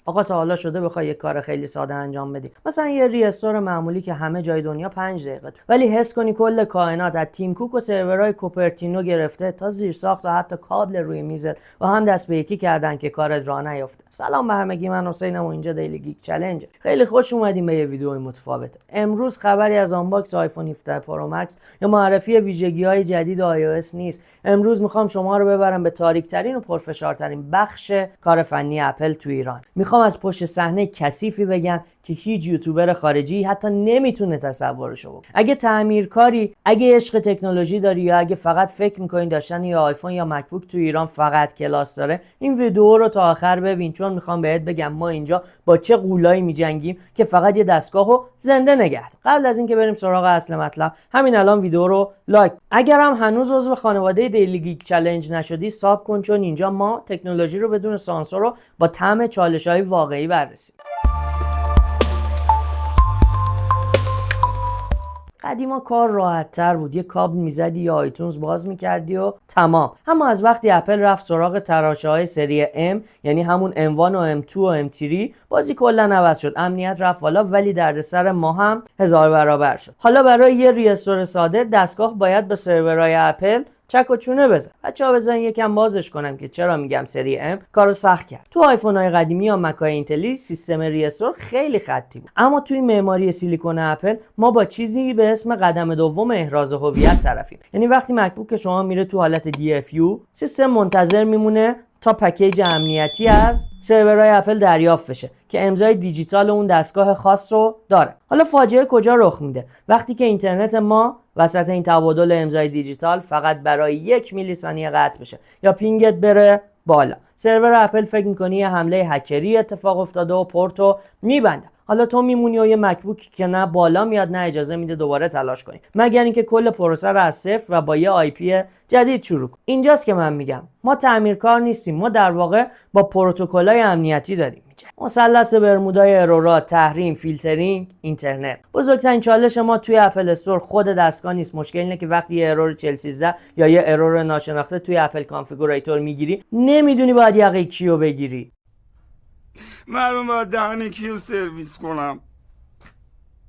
آقا تا حالا شده بخوای یه کار خیلی ساده انجام بدی، مثلا یه ریستور معمولی که همه جای دنیا 5 دقیقه، ولی حس کنی کل کائنات از تیم کوک و سرورهای کوپرتینو گرفته تا زیرساخت و حتی کابل روی میزت و هم دست به یکی کردن که کارت راه نیفته. سلام به همگی، من حسینم و اینجا دیلی گیک چالش. خیلی خوش اومدیم به یه ویدیو متفاوت. امروز خبری از آنباکس آیفون 17 پرو مکس یا معرفی ویژگی‌های جدید iOS نیست. امروز میخوام شما رو ببرم به تاریک‌ترین و پرفشارترین بخش کار فنی اپل تو ایران. میخوام از پشت صحنه کثیفی بگم که هیچ یوتیوبر خارجی حتی نمیتونه تصورشو بکنه. اگه تعمیرکاری، اگه عشق تکنولوژی داری یا اگه فقط فکر میکنی داشتن یا آیفون یا مکبوک تو ایران فقط کلاس داره، این ویدیو رو تا آخر ببین، چون میخوام بهت بگم ما اینجا با چه غولایی میجنگیم که فقط یه دستگاهو زنده نگه داره. قبل از اینکه بریم سراغ اصل مطلب، همین الان ویدیو رو لایک. اگر هم هنوز عضو خانواده دیلی گیک چالش نشدی، ساب کن، چون اینجا ما تکنولوژی رو بدون سانسور رو با طعم چالش‌های واقعی بررسی. قدیما کار راحت تر بود، یه کابل میزدی یا آیتونز باز میکردی و تمام. اما از وقتی اپل رفت سراغ تراشه های سری M، یعنی همون M1 و M2 و M3، بازی کلا عوض شد. امنیت رفت بالا ولی دردسر ما هم 1000 برابر شد. حالا برای یه ریستور ساده دستگاه باید به سرورهای اپل چک و چونه بزن. بچه‌ها بزن یکم بازش کنم که چرا میگم سری M کارو سخت کرد. تو آیفون‌های قدیمی یا مک‌های اینتلی سیستم ریستور خیلی خطی بود، اما توی معماری سیلیکون اپل ما با چیزی به اسم قدم دوم احراز هویت طرفیم. یعنی وقتی مکبوک شما میره تو حالت DFU، سیستم منتظر میمونه تا پکیج امنیتی از سرورهای اپل دریافت بشه که امضای دیجیتال اون دستگاه خاص رو داره. حالا فاجعه کجا رخ میده؟ وقتی که اینترنت ما وسط این تبادل امضای دیجیتال فقط برای 1 میلی ثانیه قطع بشه یا پینگت بره بالا، سرور اپل فکر میکنی یه حمله هکری اتفاق افتاده و پورتو میبنده. حالا تو میمونی و یه مکبوک که نه بالا میاد نه اجازه میده دوباره تلاش کنی، مگر اینکه کل پروسه رو از صفر و با یه آی پی جدید شروع کنی. اینجاست که من میگم ما تعمیرکار نیستیم، ما در واقع با پروتکل‌های امنیتی داریم. مثلث برمودای ارورات، تحریم، فیلترینگ، اینترنت. بزرگترین چالش ما توی اپل استور خود دستگاه نیست. مشکل اینه که وقتی یه ارور 4013 یا یه ارور ناشناخته توی اپل کانفیگوریتور میگیری، نمیدونی باید یقه کیو بگیری. من باید دهن کیو سرویس کنم؟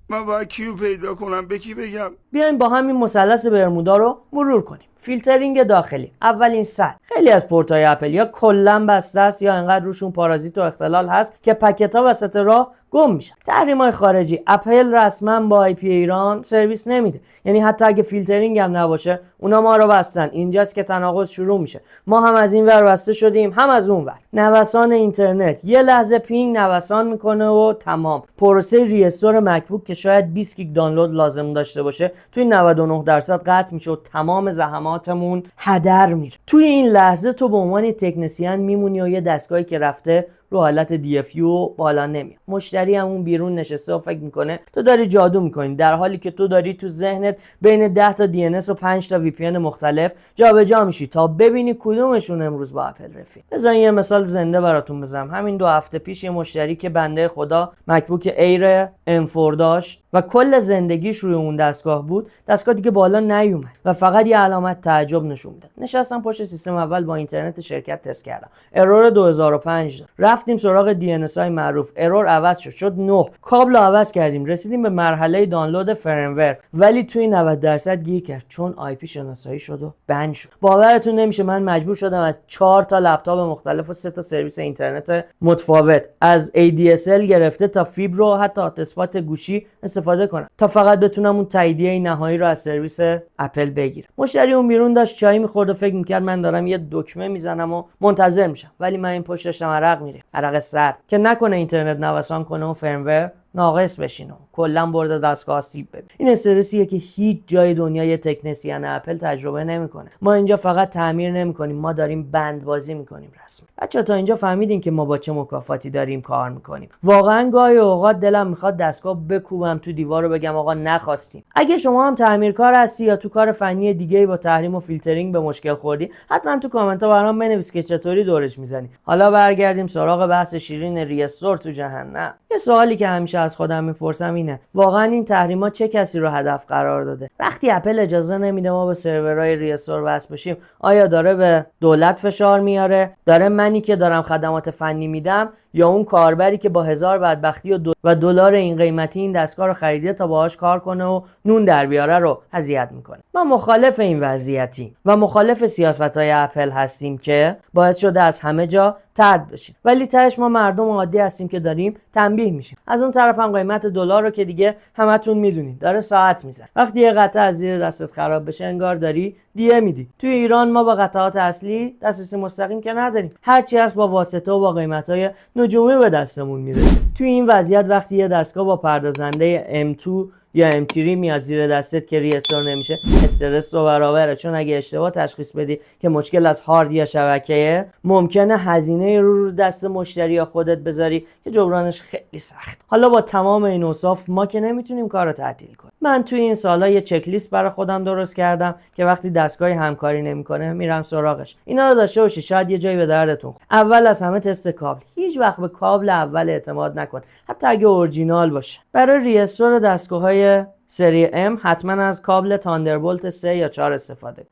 من باید کیو پیدا کنم؟ به کی بگم؟ بیایم با همین مثلث برمودا رو مرور کنیم. فیلترینگ داخلی، اولین سطح. خیلی از پورت‌های اپل یا کلاً بسته است یا انقدر روشون پارازیت و اختلال هست که پکت‌ها وسط راه گم میشن. تحریم‌های خارجی، اپل رسما با آی پی ایران سرویس نمیده. یعنی حتی اگه فیلترینگ هم نباشه، اونا ما رو بستن. اینجاست که تناقض شروع میشه. ما هم از این ور بسته شدیم، هم از اون ور. نوسان اینترنت، یه لحظه پینگ نوسان میکنه و تمام. پروسه ریستور مکبوک که شاید 20 گیگ دانلود لازم داشته باشه، توی 99% قطع میشه و تمام زحماتمون هدر میره. توی این لحظه تو به عنوان تکنسین میمونی و یه دستگاهی که رفته رو حالت DFU بالا نمیاد. مشتری همون بیرون نشسته و فکر میکنه تو داری جادو میکنی، در حالی که تو داری تو ذهنت بین 10 تا DNS و 5 تا VPN مختلف جابجا میشی تا ببینی کدومشون امروز با اپل رفیق. بذار یه مثال زنده براتون بزنم. همین 2 هفته پیش یه مشتری که بنده خدا مکبوک ایر M4 داشت و کل زندگیش روی اون دستگاه بود، دستگاه دیگه بالا نیومد و فقط یه علامت تعجب نشون میداد. نشستم پشت سیستم اول با اینترنت شرکت تست کردم. ارور 2005 داد. رفتیم سراغ DNS های معروف، ارور عوض شد 9. کابل رو عوض کردیم، رسیدیم به مرحله دانلود فرمور، ولی توی 90% گیر کرد چون آی پی شناسایی شد و بند شد. باورتون نمیشه من مجبور شدم از 4 تا لپتاپ مختلف و 3 تا سرویس اینترنت متفاوت از ADSL گرفته تا فیبر و حتی هات‌اسپات گوشی استفاده کنم تا فقط بتونم اون تاییدیه نهایی رو از سرویس اپل بگیرم. مشتری اون بیرون داشت چای می‌خورد و فکر می‌کرد من دارم یه دکمه میزنم و منتظر میشم، ولی من این پشت داشتم عرق میره، عرق سرد، که نکنه اینترنت نوسان کنه و فرمور ناقص بشین و کلا برده دستگاه سیب ببین. این استرسیه که هیچ جای دنیا تکنسین اپل تجربه نمیکنه. ما اینجا فقط تعمیر نمیکنیم، ما داریم بندبازی میکنیم رسمی. بچا تا اینجا فهمیدین که ما با چه مکافاتی داریم کار میکنیم. واقعا گاهی اوقات دلم میخواد دستگاه بکوبم تو دیوار و بگم آقا نخواستیم. اگه شما هم تعمیرکار هستی یا تو کار فنی دیگه‌ای با تحریم و فیلترینگ به مشکل خوردی، حتما تو کامنت ها برام بنویس که چطوری دورش میزنی. حالا برگردیم سراغ بحث شیرین ریستور تو جهنم. یه سوالی که همیشه از خودم میپرسم اینه، واقعا این تحریما چه کسی رو هدف قرار داده؟ وقتی اپل اجازه نمیده ما به سرورهای ریستور وصل بشیم، آیا داره به دولت فشار میاره؟ داره منی که دارم خدمات فنی میدم یا اون کاربری که با هزار بدبختی و دلار این قیمتی این دستگاه رو خریده تا باهاش کار کنه و نون در بیاره رو اذیت میکنه. ما مخالف این وضعیتیم و مخالف سیاست‌های اپل هستیم که باعث شده از همه جا طرد بشیم، ولی تهش ما مردم عادی هستیم که داریم تنبیه میشیم. از اون طرف هم قیمت دلار رو که دیگه همتون میدونید داره ساعت میزنه. وقتی یه قطعه از زیر دستت خراب بشه انگار داری دیه میدی. توی ایران ما با قطعات اصلی دسترسی مستقیم که نداریم، هرچی هست با واسطه و با قیمت‌های نجومی به دستمون میرسه. توی این وضعیت وقتی یه دستگاه با پردازنده M2 یا M3 میاد زیر دستت که ریستور نمیشه، استرس رو برابره، چون اگه اشتباه تشخیص بدی که مشکل از هارد یا شبکه‌ای، ممکنه هزینه رو دست مشتری یا خودت بذاری که جبرانش خیلی سخت. حالا با تمام این اوصاف ما که نمیتونیم کارو تعطیل کنیم. من توی این سالا یه چک لیست برای خودم درست کردم که وقتی دستگاهی همکاری نمیکنه میرم سراغش. اینا رو داشته باشی، شاید یه جایی به دردتون خورد. اول از همه تست کابل. هیچ وقت به کابل اول اعتماد نکن، حتی اگه اورجینال باشه. برای ریستور دستگاه‌های سری M حتما از کابل تاندربولت 3 یا 4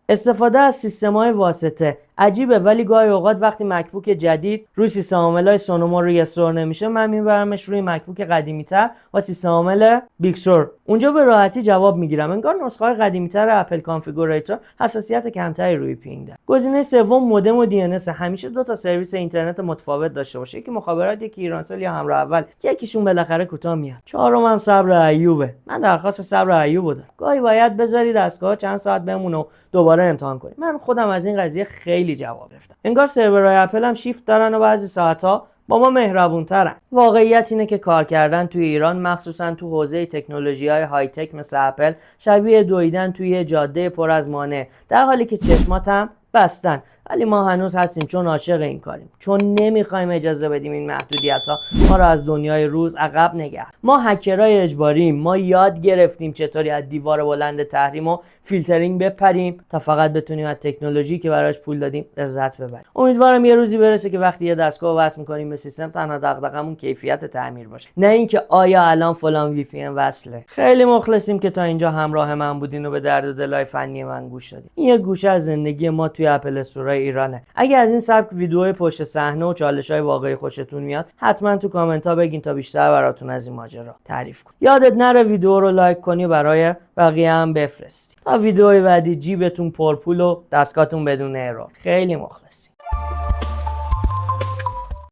استفاده از سیستم‌های واسطه عجیبه، ولی گاهی اوقات وقتی مکبوک جدید روی سیستم عامل‌های سونومو ریستور نمیشه، من میبرمش روی مکبوک قدیمی‌تر و سیستم عامل بیگ سور. اونجا به راحتی جواب میگیرم. انگار نسخه‌های قدیمی‌تر اپل کانفیگوریتور حساسیت کمتری روی پینگ داره. گزینه سوم مودم و DNS. همیشه دو تا سرویس اینترنت متفاوت داشته باشه، یکی مخابرات، یکی ایرانسل یا همراه اول، یکیشون بالاخره کوتاه میاد. چهارم هم صبر ایوبه. من درخواست صبر ایوب دارم. گاهی باید بذاری دستگاه چند ساعت بمونه و دوباره امتحان کنی. من خودم از این قضیه خیلی جواب گرفتم. انگار سرورهای اپل هم شیفت دارن و بعضی ساعت‌ها با ما مهربون‌ترن. واقعیت اینه که کار کردن توی ایران، مخصوصا تو حوزه تکنولوژی‌های های تک مثل اپل، شبیه دویدن توی جاده پر از مانع، در حالی که چشمات هم بستن. ولی ما هنوز هستیم چون عاشق این کاریم، چون نمیخوایم اجازه بدیم این محدودیت‌ها ما رو از دنیای روز عقب نگه. ما هکرای اجباریم. ما یاد گرفتیم چطوری از دیوار بلند تحریم و فیلترینگ بپریم تا فقط بتونیم از تکنولوژی که براش پول دادیم لذت ببریم. امیدوارم یه روزی برسه که وقتی یه دستگاه وصل می‌کنیم به سیستم، تنها دغدغه‌مون کیفیت تعمیر باشه، نه اینکه آیا الان فلان وی پی ان وصله. خیلی مخلصیم که تا اینجا همراه من بودین و به درد دلای فنی من گوش دادین. این یه گوشه از زندگی ما توی اپل استور ایرانه. اگه از این سبک ویدیوهای پشت صحنه و چالش‌های واقعی خوشتون میاد، حتما تو کامنت ها بگین تا بیشتر براتون از این ماجرا تعریف کنم. یادت نره ویدیو رو لایک کنی، برای بقیه هم بفرستی. تا ویدیوهای بعدی جیبتون پرپول و دستگاهتون بدون ارور. خیلی مخلصیم.